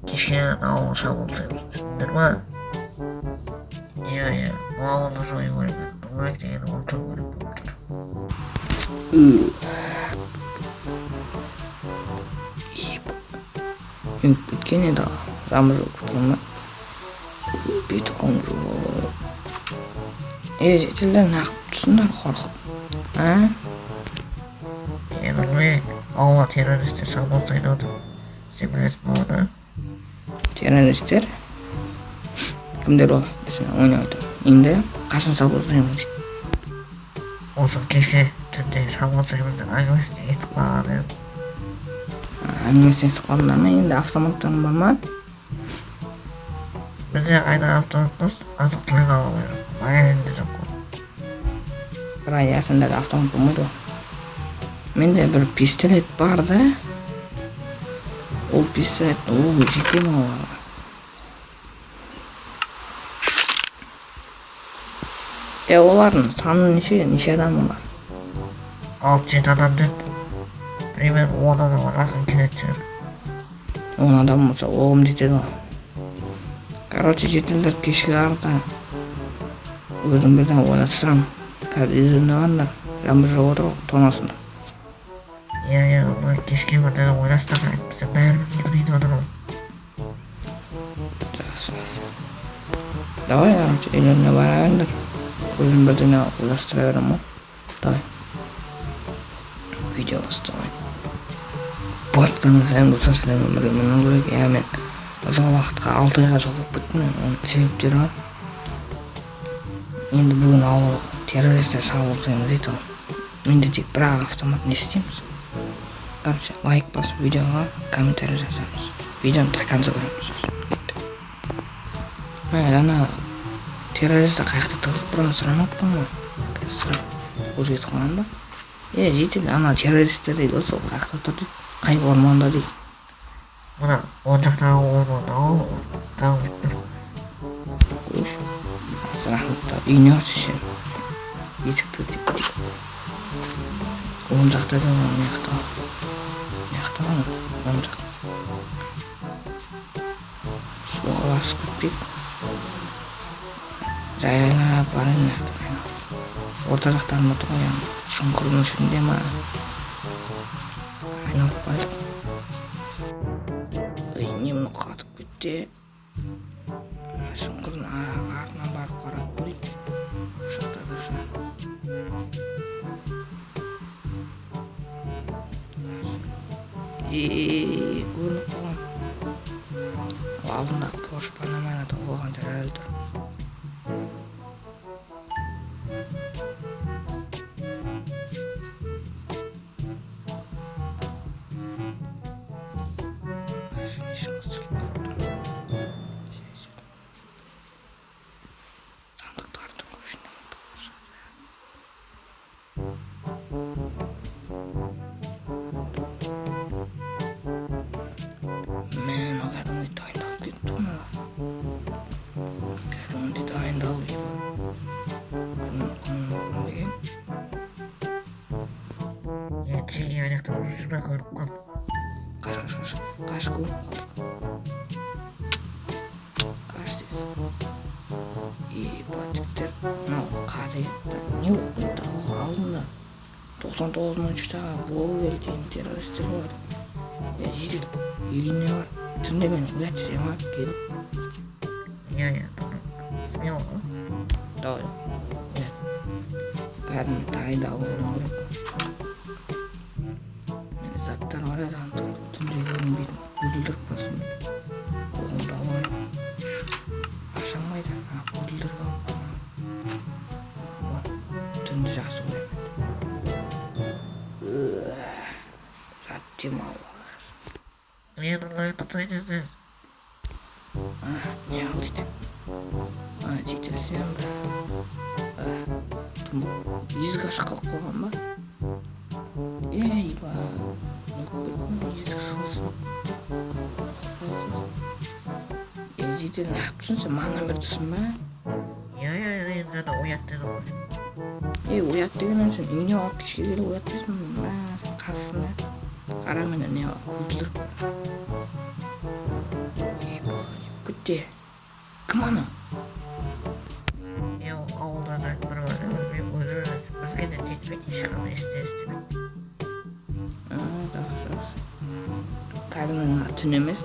Kişiye ауыл шабылсаймыз түсіндіңдер ма? Иә, бұл ауылды жою керек еді. Домбырек деген өлтіру керек болып тұр. Үйіп біткен еді жамыр күтілме беті қоңыр жетілден ақып тұрсыңдар қорқып Ауылға террористер шабуыл жасайды отыр. Сен білесің ба оны? террористер кімдер ол десең ойнап айтамын енді қашан шабуыл жасаймыз дейді Осы кеше түнде шабуыл жасаймыз деп әңгімесін естіп қалған едім. әңгімесін естіп қалдыңдар ма енді автоматтарың бар ма Бізде қайда автоматпыз, азық түлік ала алмаймыз. Магазинде жоқ қой. бірақ ясында да автомат болмайды ғой менде бір пистолет бар да ол пистолет жете ма олардың саны неше адам олар 6-7 адам деп примерно 10 адамға жақын келетін шығар. 10 адам болса оғым жетеді ғой короче жетіңдер кешкі арта өзім бірден ойластырамын қазір үйрене алыңдар жаңбыр жауып отыр ғой тонасында Иә, кешке бірден ойластырып әйтпесе бәріміз үйреніп отыр ғой. жақсы давай короче үйлене барайындар өзім бірдеңе ойластыра беремін ғой давай видео бастайын бұрттан сайын достар сіздермен бірге міну керек мен ұзақ уақытқа 6 айға жоғалып кеттім оның себептері бар енді бүгін ауыл террористер шабуыл жасаймыз дейді ғой менде тек бір-ақ автомат не істейміз короче лайк басып видеоға комментарий жазамыз видеоны до конца көреміз ана террористер қаяқта тығылып бұрын сұрамаппын ғой уже кетіп қалған ба жетеді ана террористер дейді ғой сол қаяқта тұр дейді қай орманда дейді Мына оң жақтағы орманда дамып тұр. қойшы рахмет үйіне баршы есікті тепті оң жақта да мына жақта оң жақ суға басып кетпейік жайлап барайын орта жақтарында тұр ғой яғни шұңқырдың ішінде ма айналып барайық немін қатып кетті шұңқырдың артынан барып қарап көрейік осы жақта да көрініп қалған алдында Porsche Panamera болған жер әлі тұр Кішкене аяқтан жүріп көріп қал. Қаш көріп қалдық. Қаш дейсіз. Бәтіктер, мынау қадай. Не өтті алдында 99-3-тағы бұғы бері дейін террористер болады. Жетеді, үйіне бар. Түнде мен ұят жүрем ап келіп. Иә, смело ғой. Давай. Кәдімгі тайда алғаным керек. Заттар бар еді түнде көрінбейтін көзілдірік басым оғымда бар ашамайды көзілдірік алып түнде жақсы көремін жат демалып Мен ұнай тұтайын өзіңіз не ал дейді жетелсем есік ашық қалып қойған ба ба жетелін ақып тұрсың сен маңнан бері тұрсың ба Иә, енді жада оят деді ғой оят дегеннен сен үйіне алып кешке келіп оят дейсің сен қасысың да қара менен не көзілдірік Bitti. Kim ana? Ya ağılacak bir var ya. Bir özürüz. Bizge de tetmek işgana istemek. Жақсы. Қазір мен түн емес,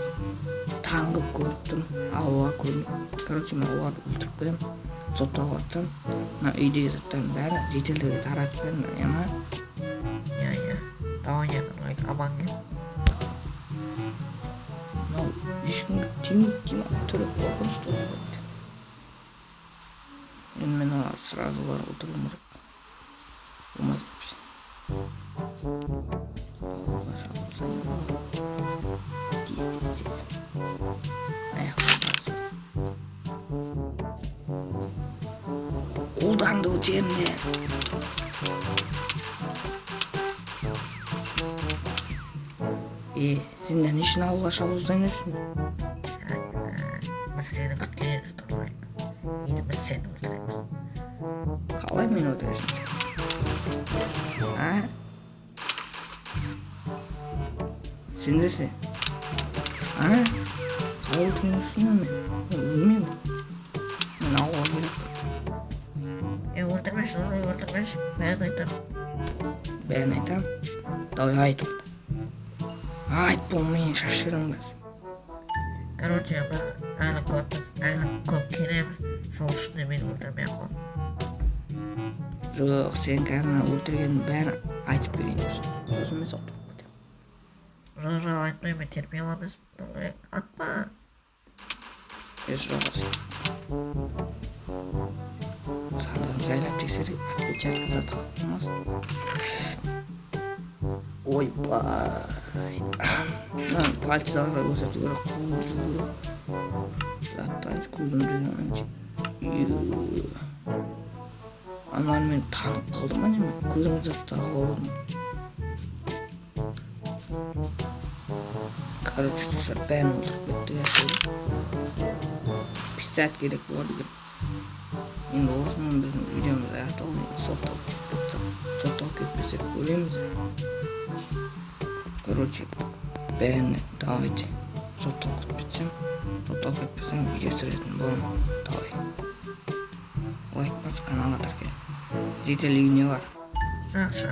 таңғы көріп тұрмын, алуа көрініп. Короче, мен оларды өлтіріп келемін. Сотталып жатсам, мына үйдегі заттардың бәрін шетелдерге таратып бердім, я ма? Ya. Daha yakın aman gel. Мынау ешкімге тимейді түрі қорқынышты болып кетті. Енді мен оларды сразу барып өлтіруім керек. Болмайды депсің. Алға шабылсам тез. Аяқпен басып. Қолданды өтерінде. Сендер нешін ауылға шабуылдан жүрсің? Biz seni kütkeneriz durmayın. Yine biz seni öldüremiz. Қалай мен өлтіресің? Сендер ше? Қалай өлтірген жүрсің мен? Мен өлмеймін. Мен ауылға керек. Öldürmeş onu öldürmeş. Ben aytam. Бәрін айтам. Давай айт онда. Айт болмайын шашырыңбыз. Короче biz aynı köp keremiz. Sol üstüne beni öldürmeye kal. Жоқ, сен қазір мына өлтіргеннің бәрін айтып берейін десің. Сосын мен соттап кетемін. Жо айтпаймын терпей аламыз. Атпа. Жоқ сен. Сандығын жайлап тексеріп, отпечатка зат қалмасын. Ойбай. Пальцаларға көрсету керек, қуып жүру керек. Заттайыз көзімдегі ананчы. Анар мен танып қалдым ма неме? Көзім заттағы болдым. Короче, достар, бәрін өлтіріп кетті. Пистолет керек болады деп. Енді осымен біздің видеомыз аяқталды. Сотталып кетпесек көреміз. Короче, бәріне давайте. Сотталып кетпесем видео түсіретін боламын. Давай. Лайк басып каналға тіркел. Жетелігіне бар. Жақсы.